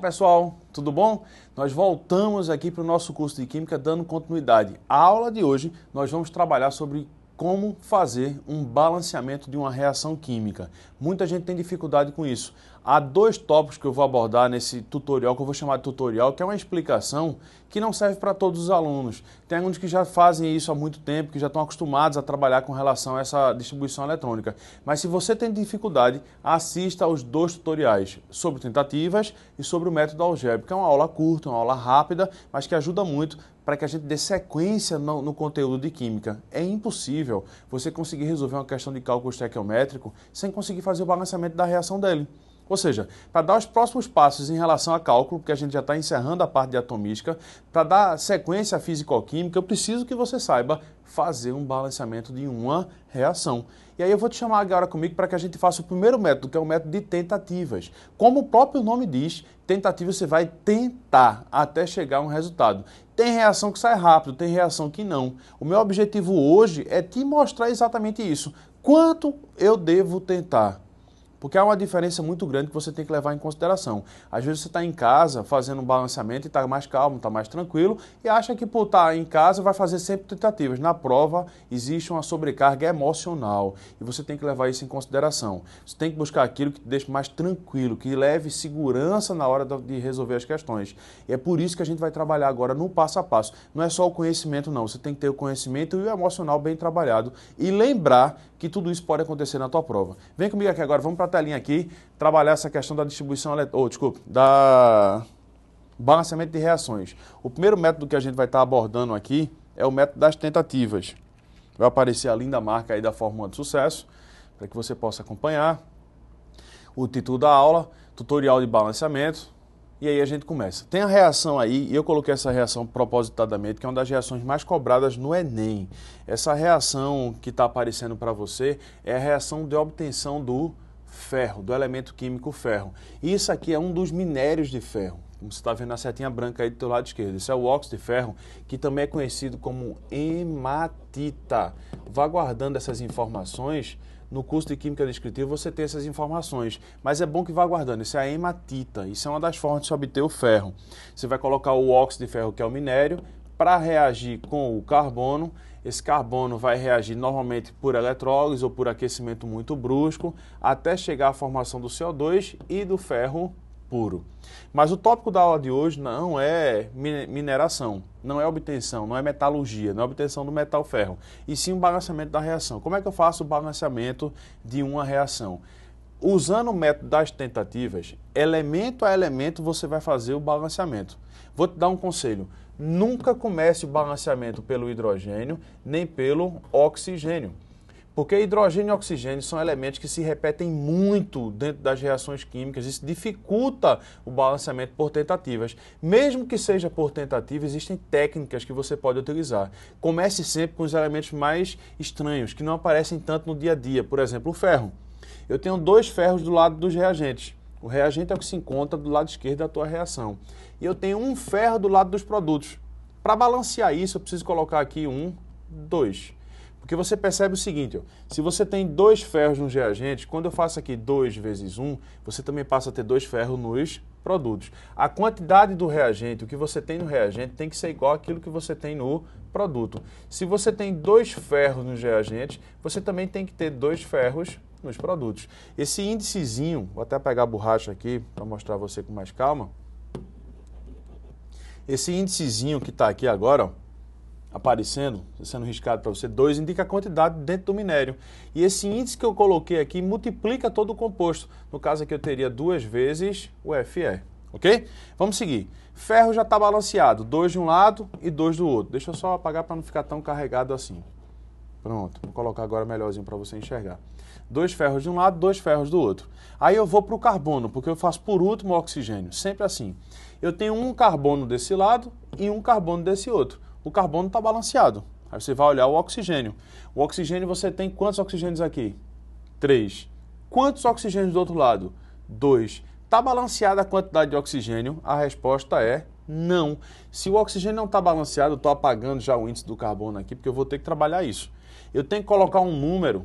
pessoal, tudo bom? Nós voltamos aqui para o nosso curso de Química dando continuidade. A aula de hoje nós vamos trabalhar sobre como fazer um balanceamento de uma reação química. Muita gente tem dificuldade com isso. Há dois tópicos que eu vou abordar nesse tutorial, que eu vou chamar de tutorial, que é uma explicação que não serve para todos os alunos. Tem alguns que já fazem isso há muito tempo, que já estão acostumados a trabalhar com relação a essa distribuição eletrônica. Mas se você tem dificuldade, assista aos dois tutoriais sobre tentativas e sobre o método algébrico. É uma aula curta, uma aula rápida, mas que ajuda muito para que a gente dê sequência no conteúdo de química. É impossível você conseguir resolver uma questão de cálculo estequiométrico sem conseguir fazer o balanceamento da reação dele. Ou seja, para dar os próximos passos em relação a cálculo, porque a gente já está encerrando a parte de atomística, para dar sequência à físico-química, eu preciso que você saiba fazer um balanceamento de uma reação. E aí eu vou te chamar agora comigo para que a gente faça o primeiro método, que é o método de tentativas. Como o próprio nome diz, tentativa você vai tentar até chegar a um resultado. Tem reação que sai rápido, tem reação que não. O meu objetivo hoje é te mostrar exatamente isso. Quanto eu devo tentar? Porque há uma diferença muito grande que você tem que levar em consideração. Às vezes você está em casa fazendo um balanceamento e está mais calmo, está mais tranquilo e acha que por estar em casa vai fazer sempre tentativas. Na prova existe uma sobrecarga emocional e você tem que levar isso em consideração. Você tem que buscar aquilo que te deixe mais tranquilo, que leve segurança na hora de resolver as questões. E é por isso que a gente vai trabalhar agora no passo a passo. Não é só o conhecimento não, você tem que ter o conhecimento e o emocional bem trabalhado e lembrar que tudo isso pode acontecer na tua prova. Vem comigo aqui agora, vamos para a telinha aqui, trabalhar essa questão da distribuição, da balanceamento de reações. O primeiro método que a gente vai estar abordando aqui é o método das tentativas. Vai aparecer a linda marca aí da fórmula de sucesso, para que você possa acompanhar. O título da aula, tutorial de balanceamento. E aí a gente começa. Tem a reação aí, e eu coloquei essa reação propositadamente, que é uma das reações mais cobradas no Enem. Essa reação que está aparecendo para você é a reação de obtenção do ferro, do elemento químico ferro. E isso aqui é um dos minérios de ferro. Como você está vendo a setinha branca aí do teu lado esquerdo. Esse é o óxido de ferro, que também é conhecido como hematita. Vá guardando essas informações. No curso de Química Descritiva você tem essas informações, mas é bom que vá guardando. Isso é a hematita, isso é uma das formas de se obter o ferro. Você vai colocar o óxido de ferro, que é o minério, para reagir com o carbono. Esse carbono vai reagir normalmente por eletrólise ou por aquecimento muito brusco, até chegar à formação do CO2 e do ferro puro. Mas o tópico da aula de hoje não é mineração, não é obtenção, não é metalurgia, não é obtenção do metal ferro, e sim o balanceamento da reação. Como é que eu faço o balanceamento de uma reação? Usando o método das tentativas, elemento a elemento você vai fazer o balanceamento. Vou te dar um conselho, nunca comece o balanceamento pelo hidrogênio nem pelo oxigênio. Porque hidrogênio e oxigênio são elementos que se repetem muito dentro das reações químicas. Isso dificulta o balanceamento por tentativas. Mesmo que seja por tentativa, existem técnicas que você pode utilizar. Comece sempre com os elementos mais estranhos, que não aparecem tanto no dia a dia. Por exemplo, o ferro. Eu tenho dois ferros do lado dos reagentes. O reagente é o que se encontra do lado esquerdo da tua reação. E eu tenho um ferro do lado dos produtos. Para balancear isso, eu preciso colocar aqui 2. Porque você percebe o seguinte, ó, se você tem 2 ferros nos reagentes, quando eu faço aqui 2 vezes 1, você também passa a ter 2 ferros nos produtos. A quantidade do reagente, o que você tem no reagente, tem que ser igual àquilo que você tem no produto. Se você tem 2 ferros nos reagentes, você também tem que ter 2 ferros nos produtos. Esse índicezinho, vou até pegar a borracha aqui para mostrar a você com mais calma. Esse índicezinho que está aqui agora, ó, aparecendo, sendo riscado para você, 2, indica a quantidade dentro do minério. E esse índice que eu coloquei aqui multiplica todo o composto. No caso aqui eu teria 2 vezes o Fe, ok? Vamos seguir. Ferro já está balanceado, 2 de um lado e 2 do outro. Deixa eu só apagar para não ficar tão carregado assim. Pronto, vou colocar agora melhorzinho para você enxergar. 2 ferros de um lado, 2 ferros do outro. Aí eu vou para o carbono, porque eu faço por último o oxigênio, sempre assim. Eu tenho um carbono desse lado e um carbono desse outro. O carbono está balanceado. Aí você vai olhar o oxigênio. O oxigênio você tem quantos oxigênios aqui? 3. Quantos oxigênios do outro lado? 2. Está balanceada a quantidade de oxigênio? A resposta é não. Se o oxigênio não está balanceado, eu estou apagando já o índice do carbono aqui, porque eu vou ter que trabalhar isso. Eu tenho que colocar um número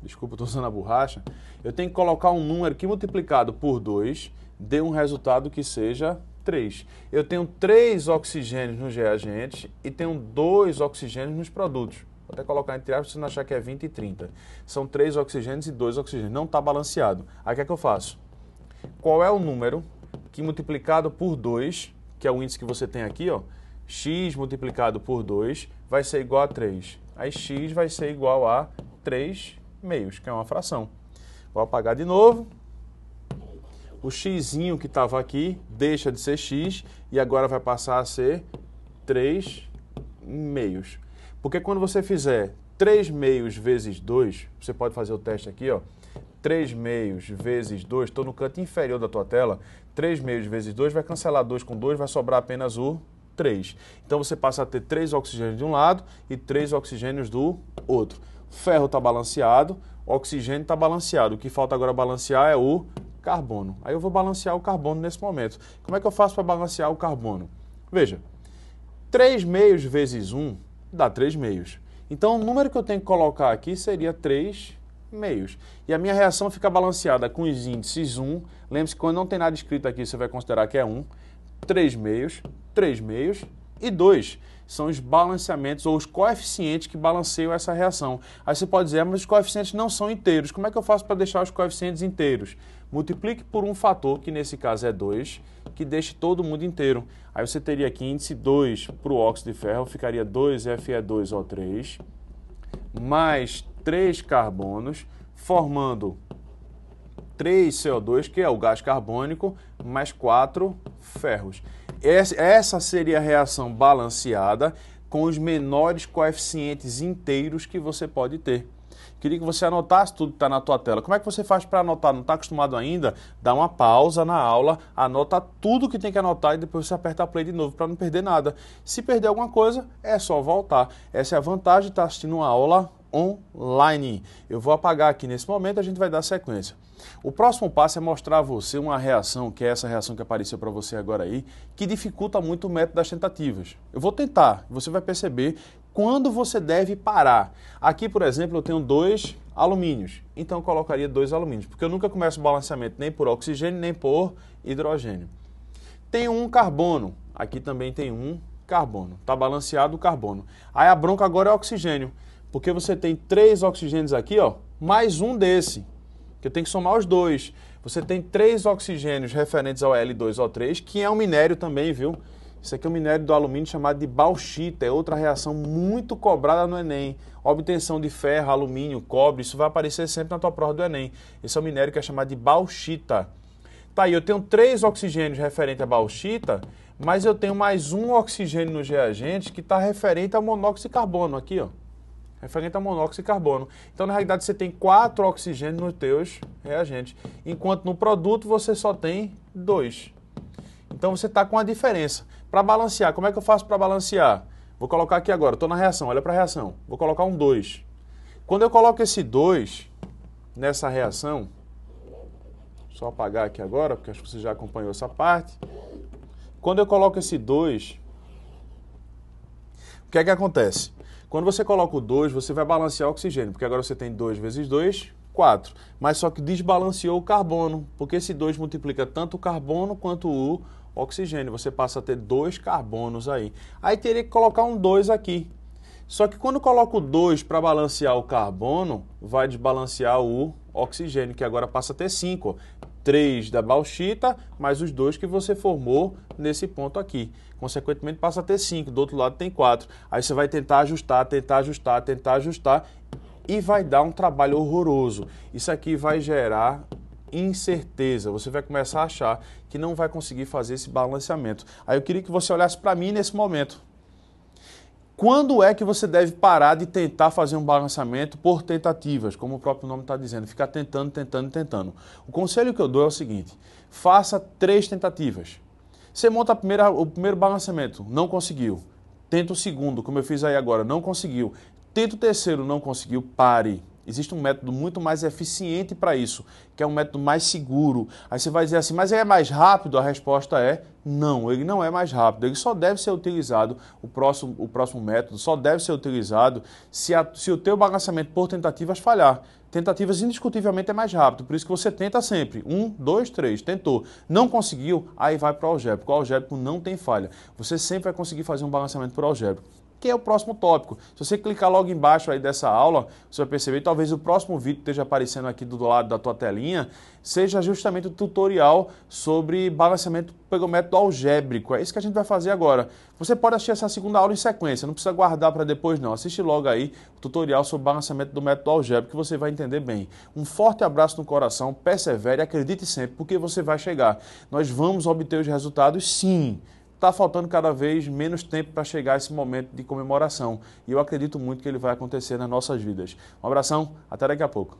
desculpa, estou usando a borracha, eu tenho que colocar um número que multiplicado por 2 dê um resultado que seja 3. Eu tenho 3 oxigênios nos reagentes e tenho 2 oxigênios nos produtos. Vou até colocar entre aspas, se não achar que é 20 e 30. São 3 oxigênios e 2 oxigênios. Não está balanceado. Aí o que é que eu faço? Qual é o número que multiplicado por 2, que é o índice que você tem aqui, ó, x multiplicado por 2 vai ser igual a 3. Aí x vai ser igual a 3 meios, que é uma fração. Vou apagar de novo. O xzinho que estava aqui deixa de ser x e agora vai passar a ser 3 meios. Porque quando você fizer 3 meios vezes 2, você pode fazer o teste aqui, ó. 3 meios vezes 2, estou no canto inferior da tua tela, 3 meios vezes 2 vai cancelar 2 com 2, vai sobrar apenas o 3. Então você passa a ter 3 oxigênios de um lado e 3 oxigênios do outro. O ferro está balanceado, o oxigênio está balanceado. O que falta agora balancear é o carbono. Aí eu vou balancear o carbono nesse momento. Como é que eu faço para balancear o carbono? Veja, 3 meios vezes 1 dá 3 meios. Então o número que eu tenho que colocar aqui seria 3 meios. E a minha reação fica balanceada com os índices 1. Lembre-se que quando não tem nada escrito aqui, você vai considerar que é 1. 3 meios e 2. São os balanceamentos ou os coeficientes que balanceiam essa reação. Aí você pode dizer, mas os coeficientes não são inteiros. Como é que eu faço para deixar os coeficientes inteiros? Multiplique por um fator, que nesse caso é 2, que deixe todo mundo inteiro. Aí você teria aqui índice 2 para o óxido de ferro, ficaria 2Fe2O3, mais 3 carbonos, formando 3 CO2, que é o gás carbônico, mais 4 ferros. Essa seria a reação balanceada com os menores coeficientes inteiros que você pode ter. Queria que você anotasse tudo que está na tua tela. Como é que você faz para anotar? Não está acostumado ainda? Dá uma pausa na aula, anota tudo que tem que anotar e depois você aperta play de novo para não perder nada. Se perder alguma coisa, é só voltar. Essa é a vantagem de estar assistindo uma aula online. Eu vou apagar aqui nesse momento, a gente vai dar sequência. O próximo passo é mostrar a você uma reação, que é essa reação que apareceu para você agora aí, que dificulta muito o método das tentativas. Eu vou tentar, você vai perceber quando você deve parar. Aqui, por exemplo, eu tenho 2 alumínios, então eu colocaria 2 alumínios, porque eu nunca começo o balanceamento nem por oxigênio, nem por hidrogênio. Tenho um carbono, aqui também tem um carbono, está balanceado o carbono. Aí a bronca agora é oxigênio, porque você tem 3 oxigênios aqui, ó, mais um desse, que eu tenho que somar os 2. Você tem 3 oxigênios referentes ao L2O3, que é um minério também, viu? Isso aqui é um minério do alumínio chamado de bauxita, é outra reação muito cobrada no Enem. Obtenção de ferro, alumínio, cobre, isso vai aparecer sempre na tua prova do Enem. Esse é um minério que é chamado de bauxita. Tá aí, eu tenho 3 oxigênios referentes à bauxita, mas eu tenho mais um oxigênio nos reagentes que está referente ao monóxido de carbono, aqui, ó. Referente ao monóxido de carbono. Então, na realidade, você tem 4 oxigênios nos teus reagentes, enquanto no produto você só tem 2. Então, você está com a diferença. Para balancear, como é que eu faço para balancear? Vou colocar aqui agora, estou na reação, olha para a reação. Vou colocar um 2. Quando eu coloco esse 2 nessa reação, só apagar aqui agora, porque acho que você já acompanhou essa parte. Quando eu coloco esse 2, o que é que acontece? Quando você coloca o 2, você vai balancear o oxigênio, porque agora você tem 2 vezes 2, 4. Mas só que desbalanceou o carbono, porque esse 2 multiplica tanto o carbono quanto o oxigênio. Você passa a ter 2 carbonos aí. Aí teria que colocar um 2 aqui. Só que quando eu coloco o 2 para balancear o carbono, vai desbalancear o oxigênio, que agora passa a ter 5. 3 da bauxita, mais os 2 que você formou nesse ponto aqui. Consequentemente, passa a ter 5. Do outro lado tem 4. Aí você vai tentar ajustar e vai dar um trabalho horroroso. Isso aqui vai gerar incerteza. Você vai começar a achar que não vai conseguir fazer esse balanceamento. Aí eu queria que você olhasse para mim nesse momento. Quando é que você deve parar de tentar fazer um balanceamento por tentativas, como o próprio nome está dizendo, ficar tentando. O conselho que eu dou é o seguinte, faça 3 tentativas. Você monta o primeiro balanceamento, não conseguiu. Tenta o segundo, como eu fiz aí agora, não conseguiu. Tenta o terceiro, não conseguiu, pare. Existe um método muito mais eficiente para isso, que é um método mais seguro. Aí você vai dizer assim, mas é mais rápido? A resposta é não, ele não é mais rápido. Ele só deve ser utilizado, o próximo método só deve ser utilizado se o teu balanceamento por tentativas falhar. Tentativas indiscutivelmente é mais rápido, por isso que você tenta sempre. 1, 2, 3, tentou. Não conseguiu, aí vai para o algébrico. O algébrico não tem falha. Você sempre vai conseguir fazer um balanceamento por algébrico, que é o próximo tópico. Se você clicar logo embaixo aí dessa aula, você vai perceber, talvez o próximo vídeo esteja aparecendo aqui do lado da tua telinha, seja justamente o tutorial sobre balanceamento pelo método algébrico. É isso que a gente vai fazer agora. Você pode assistir essa segunda aula em sequência, não precisa guardar para depois não. Assiste logo aí o tutorial sobre balanceamento do método algébrico que você vai entender bem. Um forte abraço no coração, persevere, acredite sempre, porque você vai chegar. Nós vamos obter os resultados sim. Está faltando cada vez menos tempo para chegar esse momento de comemoração. E eu acredito muito que ele vai acontecer nas nossas vidas. Um abração, até daqui a pouco.